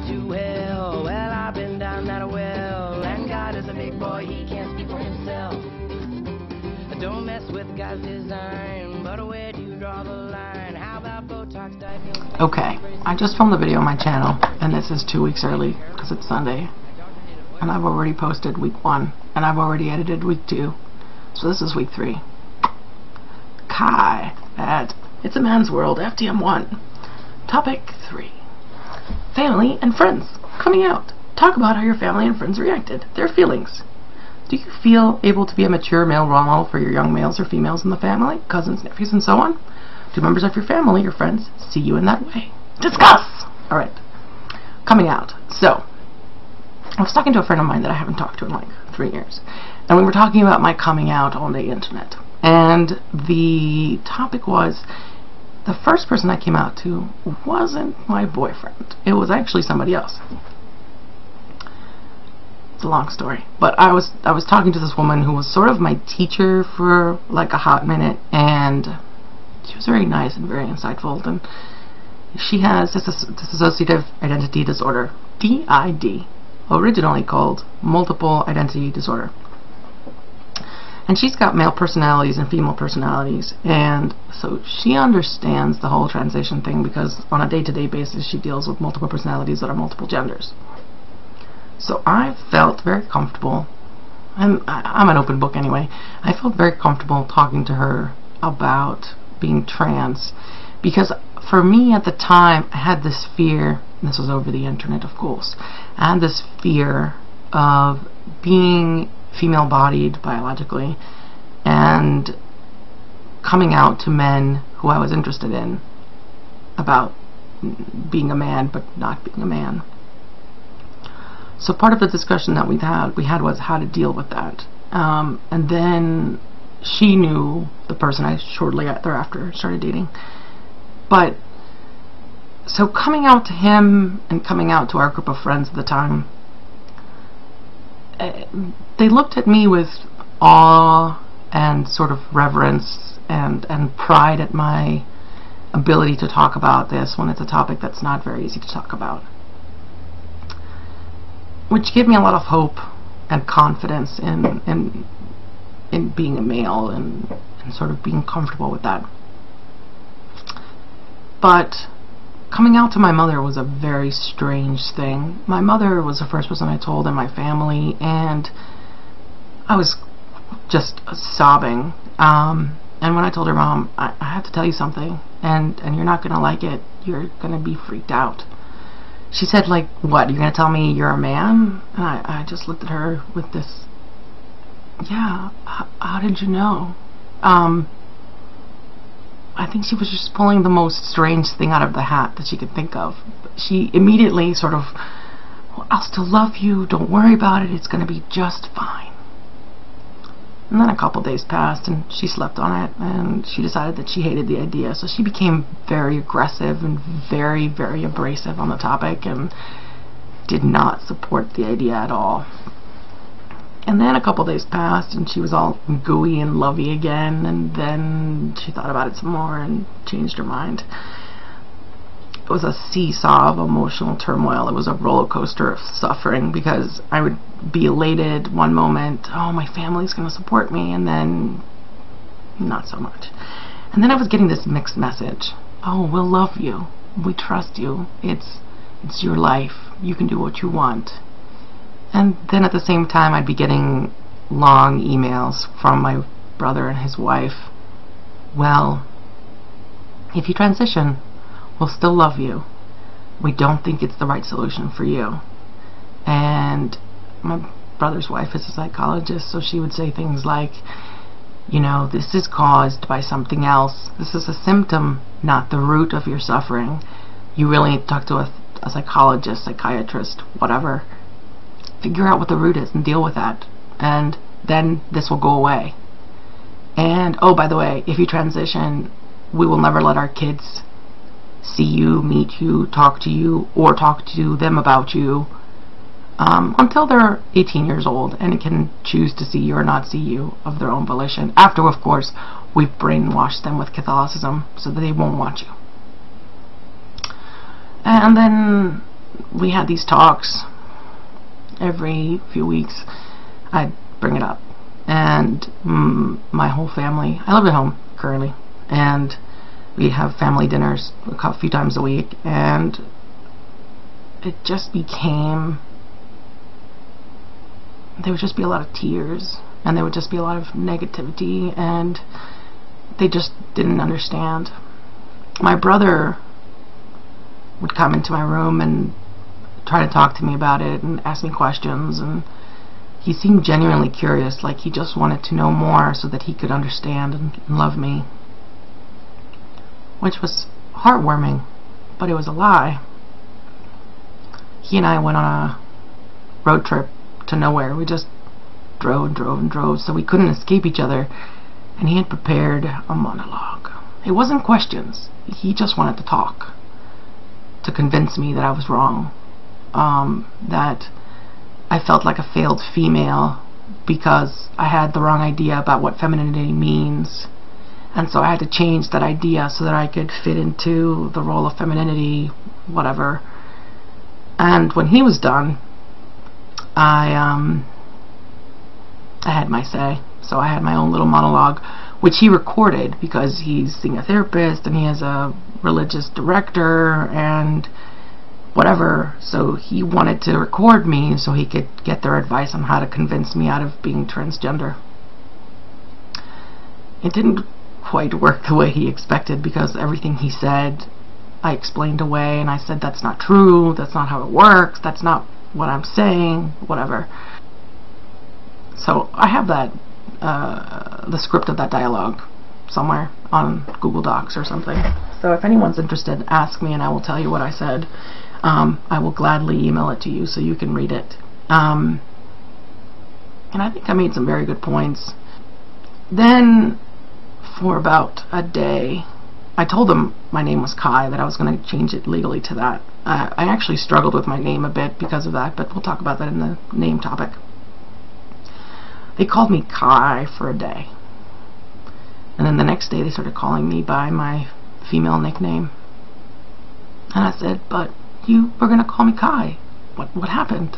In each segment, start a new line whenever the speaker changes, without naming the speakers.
me to hell. Well, I've been down that well, and God is a big boy, he can't speak for himself. Don't mess with God's design, but where do you draw the line? How about Botox diagnose?
Okay, I just filmed the video on my channel, and this is 2 weeks early because it's Sunday, and I've already posted week 1, and I've already edited week 2, so this is week 3. Kai at ItsAMansWorldFTM1. Topic 3. Family and friends coming out. Talk about how your family and friends reacted, their feelings. Do you feel able to be a mature male role model for your young males or females in the family, cousins, nephews, and so on? Do members of your family, your friends, see you in that way? Discuss! Alright. Coming out. So, I was talking to a friend of mine that I haven't talked to in like 3 years. And we were talking about my coming out on the internet. And the topic was, the first person I came out to wasn't my boyfriend. It was actually somebody else. It's a long story, but I was talking to this woman who was sort of my teacher for like a hot minute, and she was very nice and very insightful, and she has dissociative identity disorder, DID, originally called multiple identity disorder. And she's got male personalities and female personalities, and so she understands the whole transition thing because on a day-to-day basis she deals with multiple personalities that are multiple genders. So I felt very comfortable, and I'm an open book anyway, I felt very comfortable talking to her about being trans, because for me at the time I had this fear, and this was over the internet of course, I had this fear of being female-bodied biologically and coming out to men who I was interested in about being a man but not being a man. So part of the discussion that we had was how to deal with that. And then she knew the person I shortly thereafter started dating. But so coming out to him and coming out to our group of friends at the time, they looked at me with awe and sort of reverence and pride at my ability to talk about this when it's a topic that's not very easy to talk about, which gave me a lot of hope and confidence in being a male and sort of being comfortable with that. But coming out to my mother was a very strange thing. My mother was the first person I told in my family, and I was just sobbing. And when I told her, Mom, I have to tell you something, and you're not going to like it. You're going to be freaked out. She said, like, what, you're going to tell me you're a man? And I just looked at her with this, yeah, how did you know? I think she was just pulling the most strange thing out of the hat that she could think of. She immediately sort of, well, I'll still love you, don't worry about it, it's going to be just fine. And then a couple days passed and she slept on it, and she decided that she hated the idea, so she became very aggressive and very, very abrasive on the topic and did not support the idea at all. And then a couple days passed and she was all gooey and lovey again, and then she thought about it some more and changed her mind. It was a seesaw of emotional turmoil. It was a roller coaster of suffering, because I would be elated one moment, oh, my family's going to support me, and then not so much. And then I was getting this mixed message. Oh, we'll love you. We trust you. It's your life. You can do what you want. And then at the same time I'd be getting long emails from my brother and his wife. Well, if you transition, we'll still love you. We don't think it's the right solution for you. And my brother's wife is a psychologist, so she would say things like, you know, this is caused by something else. This is a symptom, not the root of your suffering. You really need to talk to a psychologist, psychiatrist, whatever. Figure out what the root is and deal with that, and then this will go away. And oh, by the way, if you transition, we will never let our kids see you, meet you, talk to you, or talk to them about you until they're 18 years old and can choose to see you or not see you of their own volition. After, of course, we've brainwashed them with Catholicism so that they won't want you. And then we had these talks every few weeks. I'd bring it up, and my whole family, I live at home currently, and we'd have family dinners a few times a week, and it just became, there would just be a lot of tears, and there would just be a lot of negativity, and they just didn't understand. My brother would come into my room and try to talk to me about it and ask me questions, and he seemed genuinely curious, like he just wanted to know more so that he could understand and love me, which was heartwarming, but it was a lie. He and I went on a road trip to nowhere. We just drove and drove and drove, so we couldn't escape each other, and he had prepared a monologue. It wasn't questions. He just wanted to talk, to convince me that I was wrong, that I felt like a failed female because I had the wrong idea about what femininity means, and so I had to change that idea so that I could fit into the role of femininity, whatever. And when he was done, I had my say. So I had my own little monologue, which he recorded because he's seeing a therapist and he has a religious director and whatever. So he wanted to record me so he could get their advice on how to convince me out of being transgender. It didn't quite work the way he expected, because everything he said I explained away, and I said that's not true, that's not how it works, that's not what I'm saying, whatever. So I have that the script of that dialogue somewhere on Google Docs or something. So if anyone's interested, ask me and I will tell you what I said. I will gladly email it to you so you can read it. And I think I made some very good points. Then for about a day, I told them my name was Kai, that I was going to change it legally to that. I actually struggled with my name a bit because of that, but we'll talk about that in the name topic. They called me Kai for a day, and then the next day they started calling me by my female nickname, and I said, but you were going to call me Kai. What happened?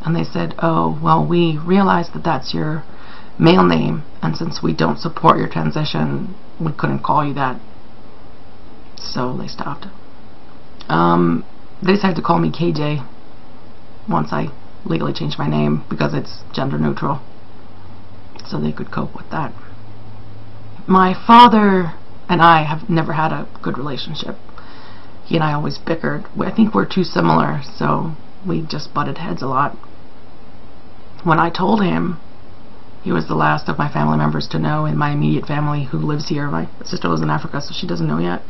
And they said, oh, well, we realized that that's your male name, and since we don't support your transition, we couldn't call you that. So they stopped. They decided to call me KJ once I legally changed my name, because it's gender neutral, so they could cope with that. My father and I have never had a good relationship. He and I always bickered. I think we're too similar, so we just butted heads a lot. When I told him, he was the last of my family members to know in my immediate family who lives here. My sister lives in Africa, so she doesn't know yet.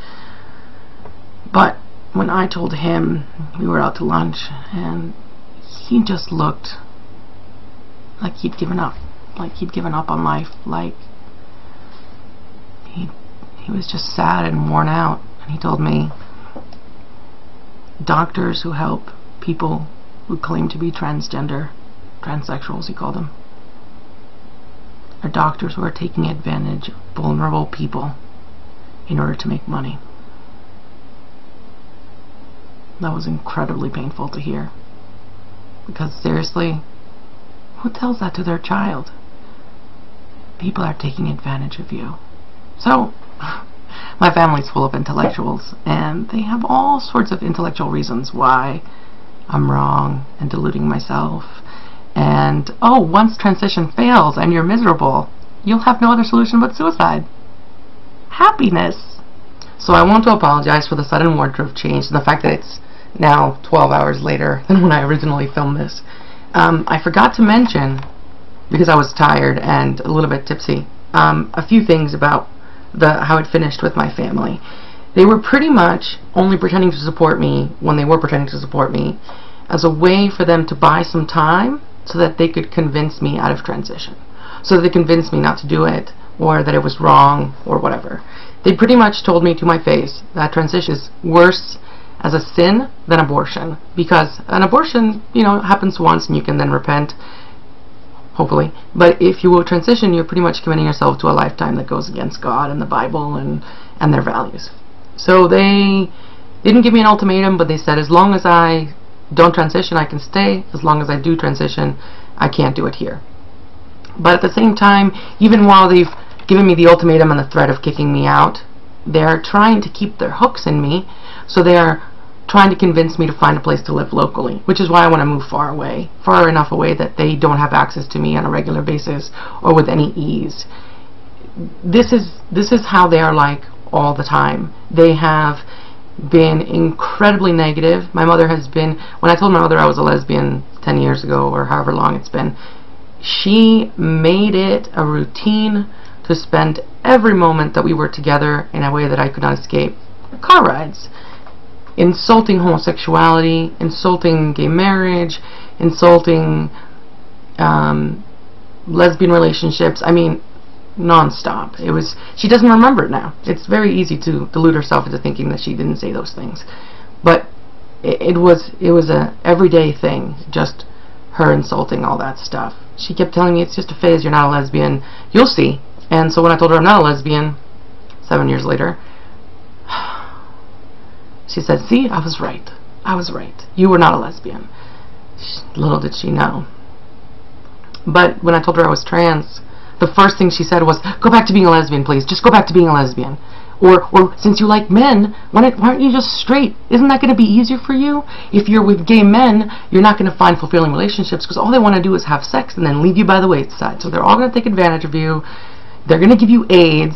But when I told him, we were out to lunch, and he just looked like he'd given up. Like he'd given up on life. Like he was just sad and worn out. And he told me, doctors who help people who claim to be transgender, transsexuals he called them, are doctors who are taking advantage of vulnerable people in order to make money. That was incredibly painful to hear, because seriously, who tells that to their child? People are taking advantage of you. So my family's full of intellectuals, and they have all sorts of intellectual reasons why I'm wrong and deluding myself. And oh, once transition fails and you're miserable, you'll have no other solution but suicide. Happiness. So I want to apologize for the sudden wardrobe change and the fact that it's now 12 hours later than when I originally filmed this. I forgot to mention, because I was tired and a little bit tipsy, a few things about how it finished with my family. They were pretty much only pretending to support me when they were pretending to support me, as a way for them to buy some time so that they could convince me out of transition. So that they convinced me not to do it, or that it was wrong, or whatever. They pretty much told me to my face that transition is worse as a sin than abortion, because an abortion, you know, happens once and you can then repent, hopefully. But if you will transition, you're pretty much committing yourself to a lifetime that goes against God and the Bible and their values. So they didn't give me an ultimatum, but they said as long as I don't transition, I can stay. As long as I do transition, I can't do it here. But at the same time, even while they've given me the ultimatum and the threat of kicking me out, they're trying to keep their hooks in me, so they're trying to convince me to find a place to live locally, which is why I want to move far away, far enough away that they don't have access to me on a regular basis or with any ease. This is how they are like all the time. They have been incredibly negative. My mother has been, when I told my mother I was a lesbian 10 years ago or however long it's been, she made it a routine to spend every moment that we were together in a way that I could not escape. Car rides. Insulting homosexuality, insulting gay marriage, insulting lesbian relationships. I mean, non-stop. It was, she doesn't remember it now. It's very easy to delude herself into thinking that she didn't say those things. But it was a everyday thing, just her insulting all that stuff. She kept telling me, it's just a phase, you're not a lesbian, you'll see. And so when I told her I'm not a lesbian, 7 years later, she said, see, I was right. I was right. You were not a lesbian. Little did she know. But when I told her I was trans, the first thing she said was, go back to being a lesbian, please. Just go back to being a lesbian. Or since you like men, why aren't you just straight? Isn't that going to be easier for you? If you're with gay men, you're not going to find fulfilling relationships because all they want to do is have sex and then leave you by the wayside. So they're all going to take advantage of you. They're going to give you AIDS.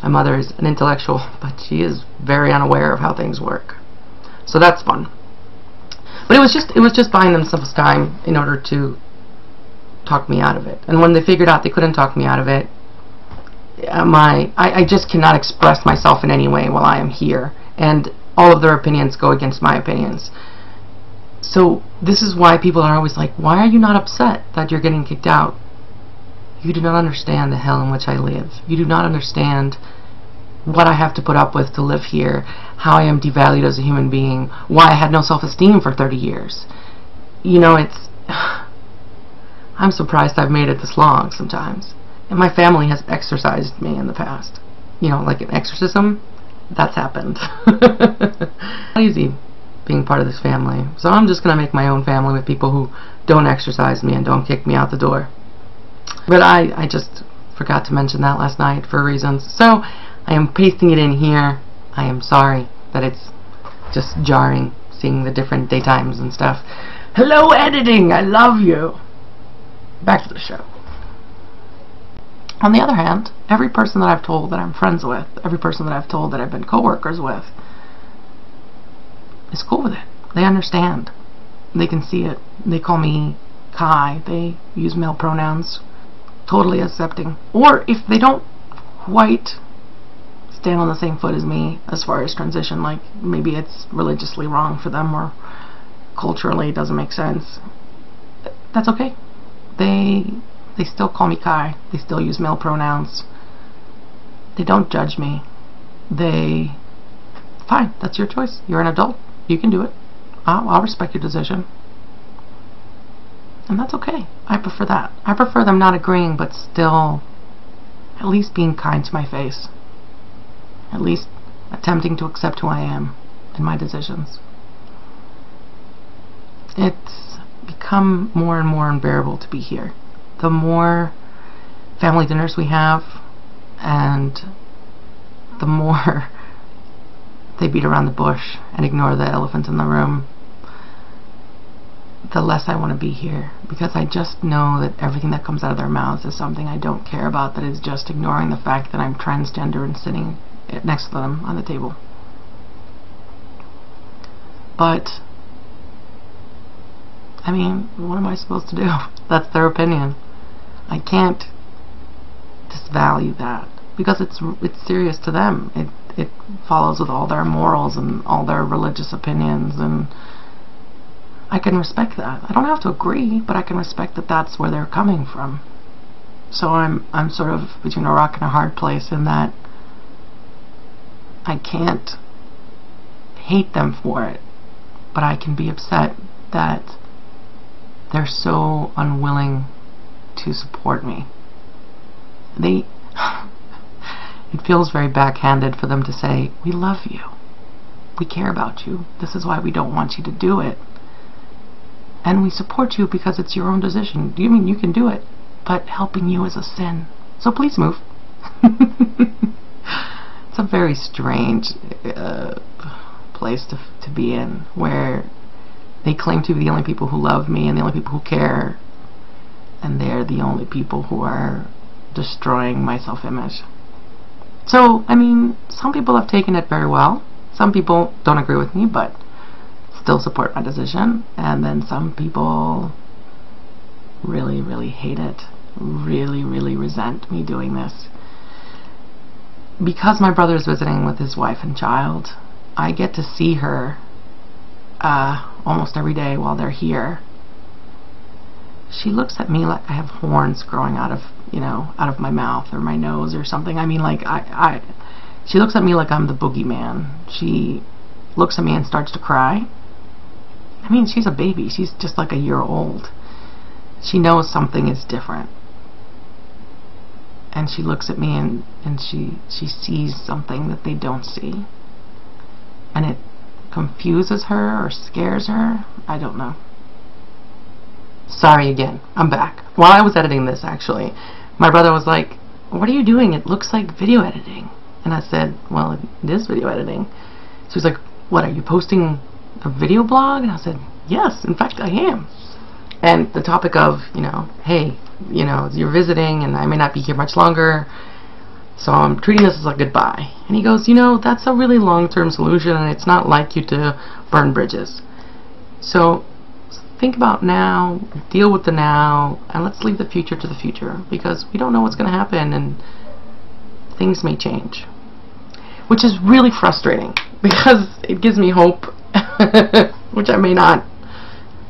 My mother is an intellectual, but she is very unaware of how things work. So that's fun. But it was just buying themselves time in order to talk me out of it. And when they figured out they couldn't talk me out of it, I just cannot express myself in any way while I am here, and all of their opinions go against my opinions. So this is why people are always like, why are you not upset that you're getting kicked out? You do not understand the hell in which I live. You do not understand what I have to put up with to live here, how I am devalued as a human being, why I had no self-esteem for 30 years. You know, I'm surprised I've made it this long sometimes. And my family has exorcised me in the past. You know, like an exorcism, that's happened. Not easy being part of this family. So I'm just going to make my own family with people who don't exorcise me and don't kick me out the door. But I just forgot to mention that last night for reasons. So I am pasting it in here. I am sorry that it's just jarring seeing the different daytimes and stuff. Hello, editing! I love you! Back to the show. On the other hand, every person that I've told that I'm friends with, every person that I've told that I've been co-workers with, is cool with it. They understand. They can see it. They call me Kai. They use male pronouns. Totally accepting. Or if they don't quite stand on the same foot as me as far as transition, like maybe it's religiously wrong for them or culturally it doesn't make sense, that's okay. They still call me Kai. They still use male pronouns. They don't judge me. Fine, that's your choice. You're an adult. You can do it. I'll respect your decision. And that's okay. I prefer that. I prefer them not agreeing, but still at least being kind to my face. At least attempting to accept who I am and my decisions. It's become more and more unbearable to be here. The more family dinners we have, and the more they beat around the bush and ignore the elephant in the room, the less I want to be here, because I just know that everything that comes out of their mouths is something I don't care about, that is just ignoring the fact that I'm transgender and sitting next to them on the table. But I mean, what am I supposed to do? That's their opinion. I can't disvalue that, because it's serious to them. It follows with all their morals and all their religious opinions, and I can respect that. I don't have to agree, but I can respect that that's where they're coming from. So I'm sort of between a rock and a hard place in that I can't hate them for it, but I can be upset that they're so unwilling to support me. It feels very backhanded for them to say, we love you. we care about you. This is why we don't want you to do it. And we support you because it's your own decision. You mean you can do it, but helping you is a sin. So please move. It's a very strange place to be in, where they claim to be the only people who love me and the only people who care, and they're the only people who are destroying my self-image. So, I mean, some people have taken it very well. Some people don't agree with me, but still support my decision. And then some people really, really hate it. Really, really resent me doing this. Because my brother's visiting with his wife and child, I get to see her almost every day while they're here. She looks at me like I have horns growing out of, you know, out of my mouth or my nose or something. I mean, like, she looks at me like I'm the boogeyman. She looks at me and starts to cry. I mean, she's a baby. She's just like a year old. She knows something is different. And she looks at me and she sees something that they don't see. And it confuses her or scares her. I don't know. Sorry again. I'm back. While I was editing this, actually, my brother was like, "What are you doing? It looks like video editing." And I said, "Well, it is video editing." So he's like, "What, are you posting a video blog?" And I said, "Yes, in fact, I am." And the topic of, you know, hey, you know, you're visiting and I may not be here much longer, so I'm treating this as a goodbye. And he goes, "You know, that's a really long-term solution, and it's not like you to burn bridges. So think about now, deal with the now, and let's leave the future to the future, because we don't know what's going to happen and things may change." Which is really frustrating, because it gives me hope, which I may not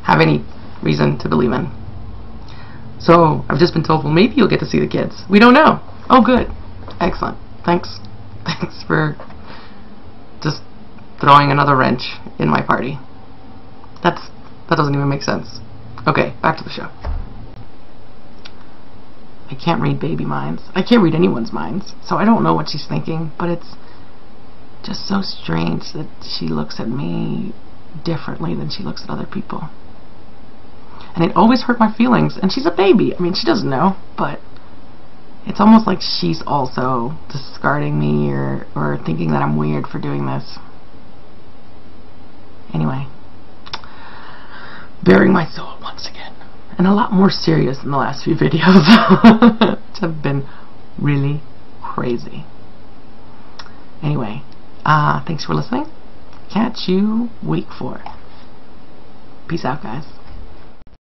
have any reason to believe in. So I've just been told, well, maybe you'll get to see the kids. We don't know. Oh, good. Excellent. Thanks for just throwing another wrench in my party. That doesn't even make sense. Okay, back to the show. I can't read baby minds. I can't read anyone's minds, so I don't know what she's thinking, but it's just so strange that she looks at me differently than she looks at other people. And it always hurt my feelings, and she's a baby. I mean, she doesn't know, but it's almost like she's also discarding me or thinking that I'm weird for doing this. Anyway, bearing my soul once again, and a lot more serious than the last few videos, which have been really crazy. Anyway, thanks for listening. Catch you week 4. Peace out, guys.